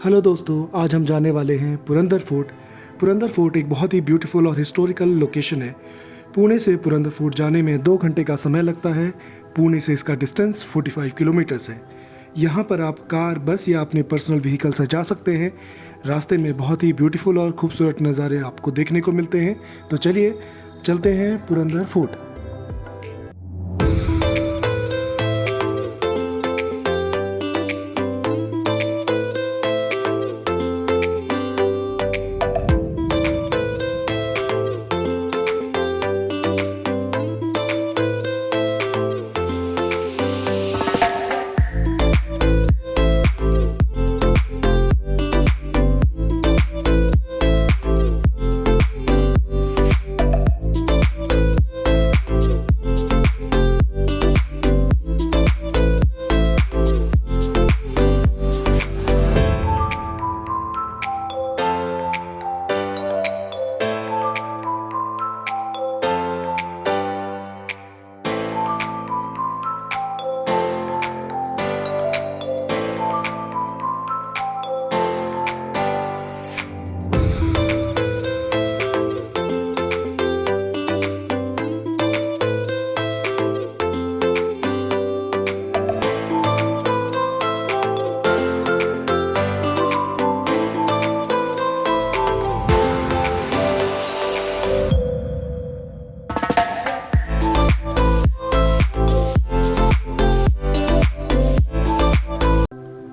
Hello दोस्तों, आज हम जाने वाले हैं पुरंदर फोर्ट। पुरंदर फोर्ट एक बहुत ही ब्यूटीफुल और हिस्टोरिकल लोकेशन है। पुणे से पुरंदर फोर्ट जाने में 2 घंटे का समय लगता है। पुणे से इसका डिस्टेंस 45 किलोमीटर्स है। यहाँ पर आप कार, बस या अपने पर्सनल व्हीकल से जा सकते हैं। रास्ते में बहुत ही ब्यूटीफुल और खूबसूरत नज़ारे आपको देखने को मिलते हैं। तो चलिए चलते हैं पुरंदर फोर्ट।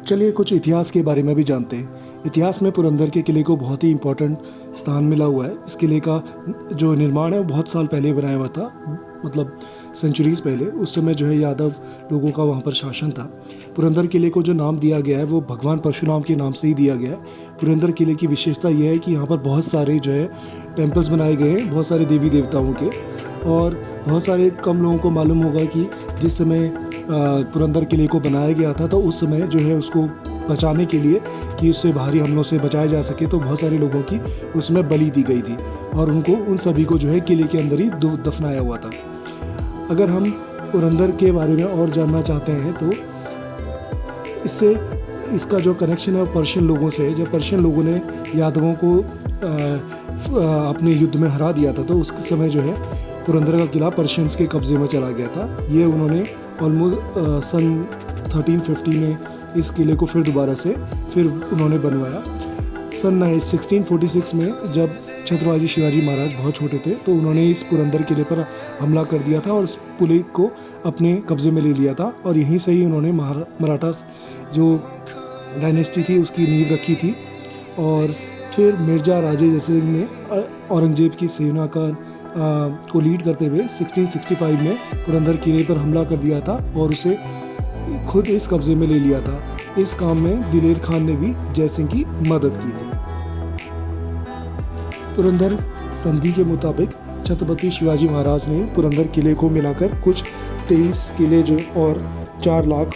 चलिए कुछ इतिहास के बारे में भी जानते हैं। इतिहास में पुरंदर के किले को बहुत ही इम्पोर्टेंट स्थान मिला हुआ है। इस किले का जो निर्माण है वो बहुत साल पहले बनाया हुआ था, मतलब सेंचुरीज पहले। उस समय जो है यादव लोगों का वहाँ पर शासन था। पुरंदर किले को जो नाम दिया गया है वो भगवान परशुराम के नाम से ही दिया गया है। पुरंदर किले की विशेषता यह है कि यहाँ पर बहुत सारे जो है टेम्पल्स बनाए गए हैं, बहुत सारे देवी देवताओं के। और बहुत सारे कम लोगों को मालूम होगा कि जिस समय पुरंदर किले को बनाया गया था तो उस समय जो है उसको बचाने के लिए कि उससे बाहरी हमलों से बचाया जा सके तो बहुत सारे लोगों की उसमें बलि दी गई थी और उन सभी को जो है किले के अंदर ही दफनाया हुआ था। अगर हम पुरंदर के बारे में और जानना चाहते हैं तो इसका जो कनेक्शन है वो पर्शियन लोगों से है। जब पर्शियन लोगों ने यादवों को अपने युद्ध में हरा दिया था तो उस समय जो है पुरंदर का किला पर्शियंस के कब्जे में चला गया था। ये उन्होंने ऑलमोस्ट सन 1350 में इस किले को फिर उन्होंने बनवाया। सन 1646 में जब छत्रपति शिवाजी महाराज बहुत छोटे थे तो उन्होंने इस पुरंदर किले पर हमला कर दिया था और इस किले को अपने कब्जे में ले लिया था। और यहीं से ही उन्होंने मराठा जो डायनेस्टी थी उसकी नींव रखी थी। और फिर मिर्जा राजे जैसे ने औरंगजेब की सेना को लीड करते हुए 1665 में पुरंदर किले पर हमला कर दिया था और उसे खुद इस कब्जे में ले लिया था। इस काम में दिलेर खान ने भी जय सिंह की मदद की थी। पुरंदर संधि के मुताबिक छत्रपति शिवाजी महाराज ने पुरंदर किले को मिलाकर कुछ 23 किले जो और 4 लाख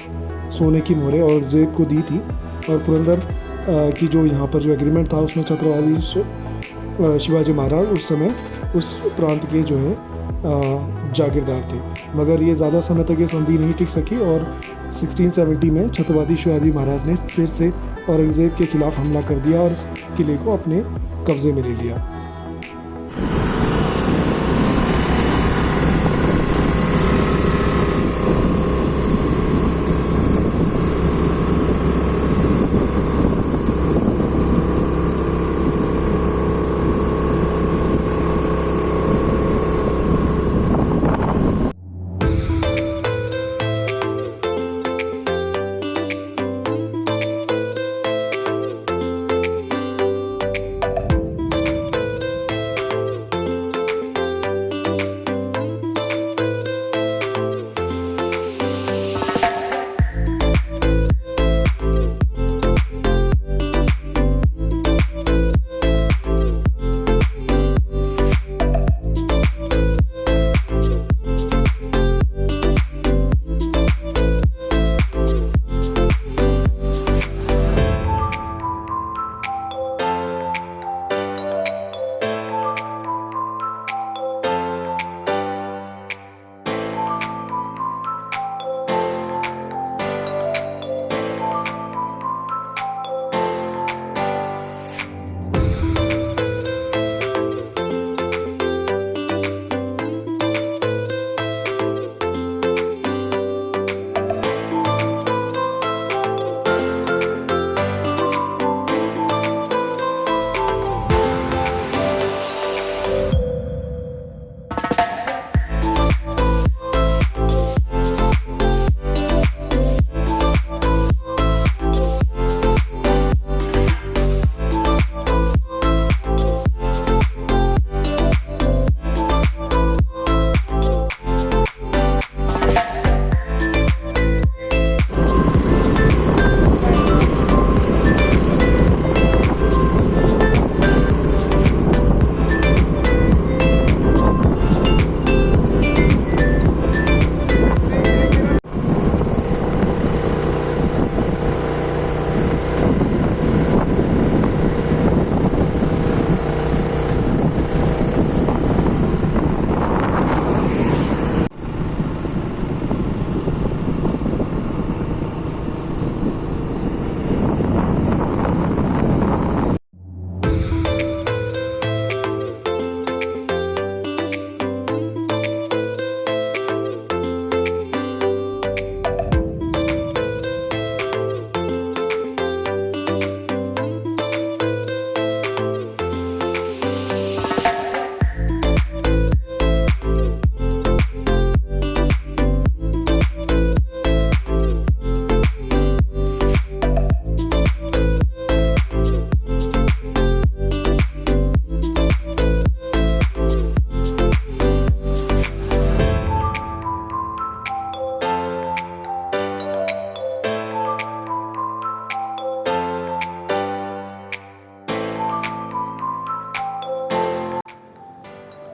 सोने की मोहरें औरंगजेब को दी थी। और पुरंदर की जो यहाँ पर जो एग्रीमेंट था उसमें छत्रपति शिवाजी महाराज उस समय उस प्रांत के जो है जागीरदार थे। मगर ये ज़्यादा समय तक ये संधि नहीं टिक सकी और 1670 में छत्रपति शिवाजी महाराज ने फिर से औरंगजेब के खिलाफ हमला कर दिया और इस किले को अपने कब्जे में ले लिया।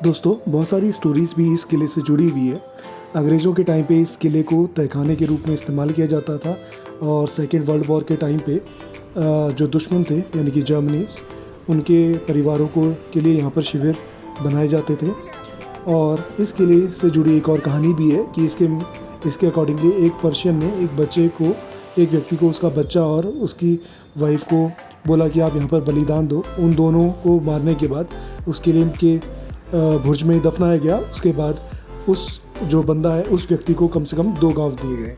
दोस्तों बहुत सारी स्टोरीज़ भी इस किले से जुड़ी हुई है। अंग्रेज़ों के टाइम पे इस किले को तहखाने के रूप में इस्तेमाल किया जाता था और सेकेंड वर्ल्ड वॉर के टाइम पे जो दुश्मन थे यानी कि जर्मनीज, उनके परिवारों को के लिए यहाँ पर शिविर बनाए जाते थे। और इस किले से जुड़ी एक और कहानी भी है कि इसके अकॉर्डिंगली एक पर्शियन ने एक व्यक्ति को उसका बच्चा और उसकी वाइफ को बोला कि आप यहाँ पर बलिदान दो। उन दोनों को मारने के बाद उस किले के भुर्ज में दफनाया गया। उसके बाद उस जो बंदा है उस व्यक्ति को कम से कम 2 गांव दिए गए।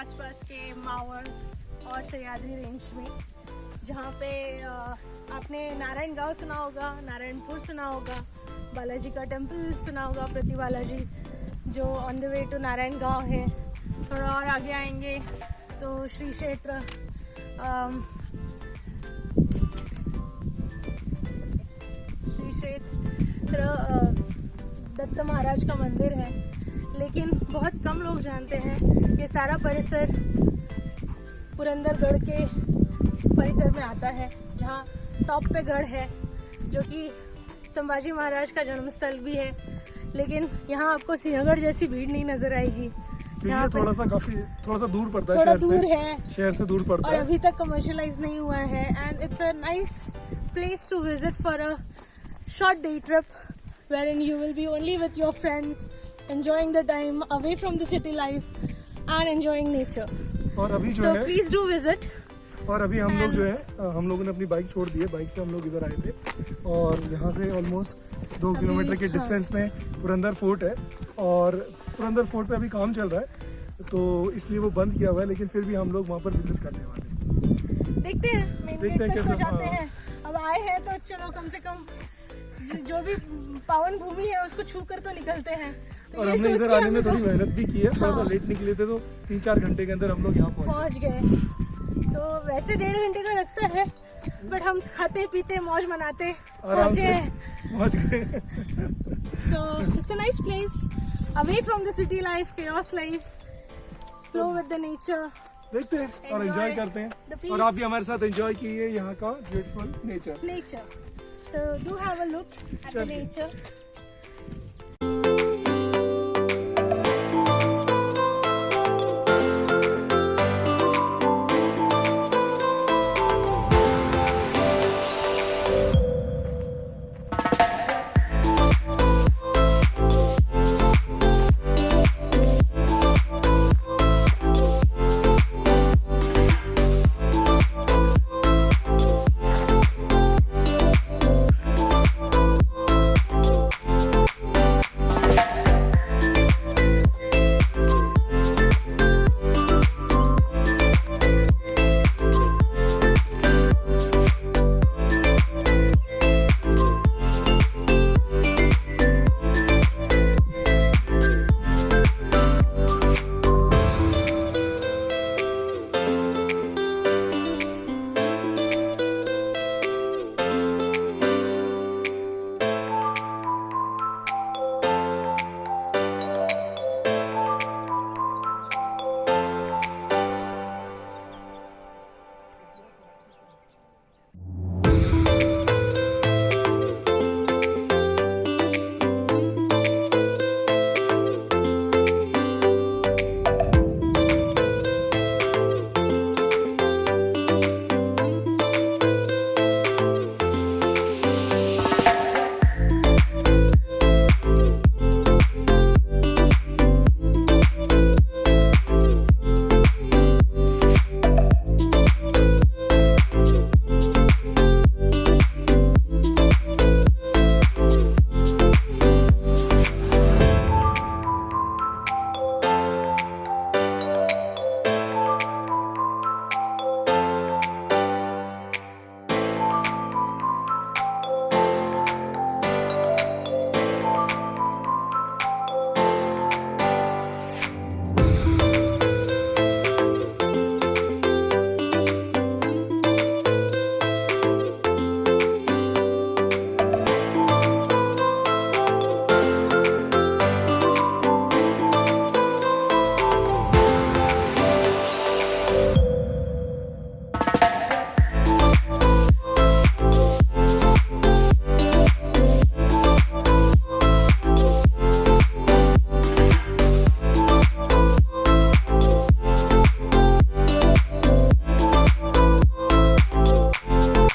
आसपास के मावल और सह्याद्री रेंज में, जहाँ पे आपने नारायण गांव सुना होगा, नारायणपुर सुना होगा, बालाजी का टेम्पल सुना होगा, प्रति बालाजी, जो on the way to Narayangaon है। थोड़ा और आगे आएंगे तो श्री क्षेत्र दत्त महाराज का मंदिर है। लेकिन बहुत कम लोग जानते हैं ये सारा परिसर पुरंदरगढ़ के परिसर में आता है, जहाँ टॉप पे गढ़ है जो कि संभाजी महाराज का जन्मस्थल भी है। लेकिन यहाँ आपको सिंहगढ़ जैसी भीड़ नहीं नजर आएगी। यहाँ थोड़ा सा दूर पड़ता है, थोड़ा दूर है, शहर से दूर पड़ता है और अभी तक कमर्शियलाइज नहीं हुआ है। And it's a nice place to visit for a short day trip wherein you will be only with your friends, enjoying the time away from the city life and enjoying nature. और अभी जो so है, please do visit. और अभी हम लोग जो है, हम लोगों ने अपनी बाइक छोड़ दी है। बाइक से हम लोग इधर आए थे और यहाँ से ऑलमोस्ट 2 किलोमीटर के डिस्टेंस में पुरंदर फोर्ट है। और पुरंदर फोर्ट पे अभी काम चल रहा है तो इसलिए वो बंद किया हुआ है, लेकिन फिर भी हम लोग वहाँ पर विजिट करने वाले हैं। देखते हैं कैसे जाते हैं। अब आए हैं तो चलो कम से कम जो भी पावन भूमि है उसको छू कर तो निकलते हैं। तो और हमने इधर आने में थोड़ी मेहनत भी की है। थोड़ा सा लेट निकले थे तो 3-4 घंटे के अंदर हम लोग यहाँ पहुँच गए। तो वैसे 1.5 घंटे का रास्ता है, बट हम खाते पीते मौज मनाते पहुँच गए। So it's a nice place, away from the city life, chaos life, slow with the nature. देखते हैं और एंजॉय करते हैं, और आप भी हमारे साथ एंजॉय कीजिए यहाँ का beautiful nature. So do have a look at the nature.